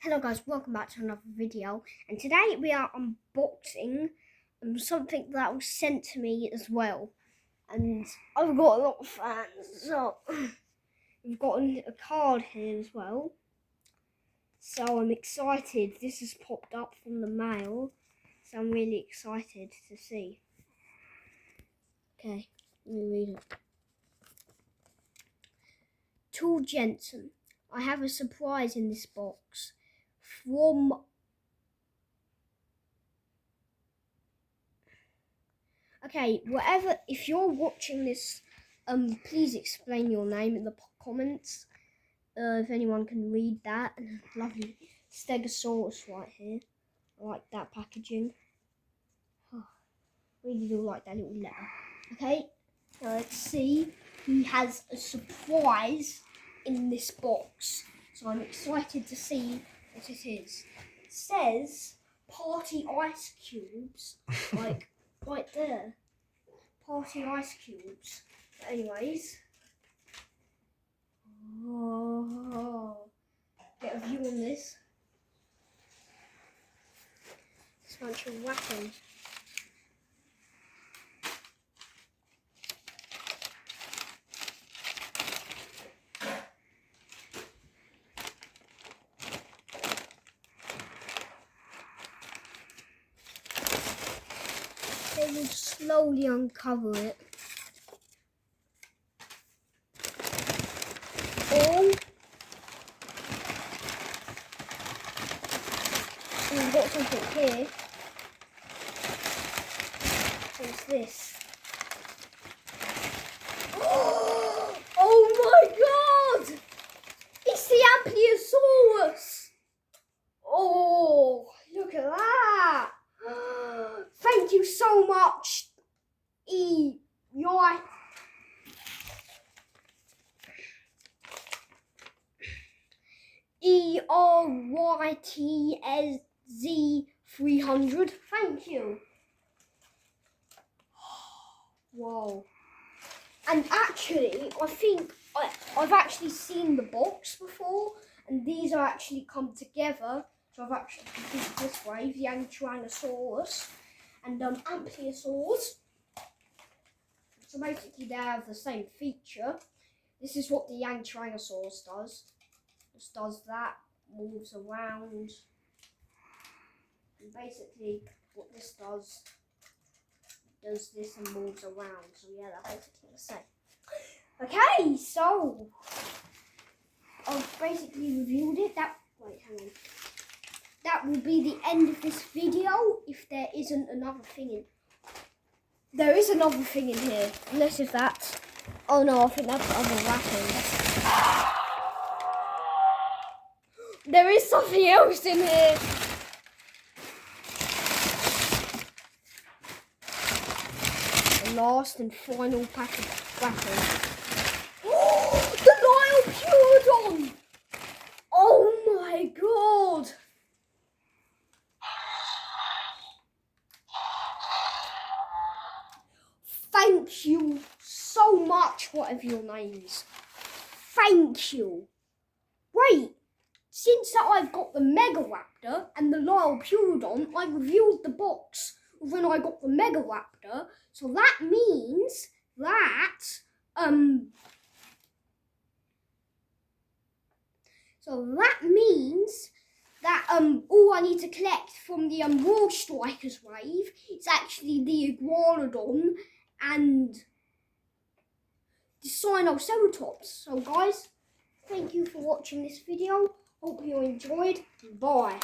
Hello guys, welcome back to another video, and today we are unboxing something that was sent to me as well, and I've got a lot of fans, so we've got a card here as well, so I'm excited. This has popped up from the mail, so I'm really excited to see. Okay, let me read it. To Jensen, I have a surprise in this box. Whatever, if you're watching this, please explain your name in the comments. If anyone can read that. Lovely Stegosaurus right here. I like that packaging. Oh, really do like that little letter. Okay, now let's see. He has a surprise in this box, so I'm excited to see what it is. It says party ice cubes, like right there. Party ice cubes. But anyways, get a view on this. It's a bunch of wrapping. They will slowly uncover it. We've got something here. What's this? Oh my god! It's the Ampliosaurus! Oh, look at that! Thank you so much, ERYTSZ300. Thank you. Whoa. And actually, I think I've actually seen the box before, and these are actually come together. So I've actually put it this way, the Dinosaurs and Ampliosaurus. So basically they have the same feature. This is what the Tyrannosaurus does. Just does that, moves around. And basically what this does this and moves around. So yeah, they're basically the same. Okay, so I've basically reviewed it. That will be the end of this video if there isn't another thing in. There is another thing in here, unless if that's. Oh no, I think that's other wrapping. There is something else in here. The last and final package of wrapping. The Liopleurodon! Oh my god! Thank you so much, whatever your name is. Thank you. Wait, since that I've got the Megaraptor and the Liopleurodon, I reviewed the box when I got the Megaraptor, so that means that all I need to collect from the Raw Strikers wave is actually the Iguanodon and the Sinoceratops. So guys, thank you for watching this video. Hope you enjoyed. Bye.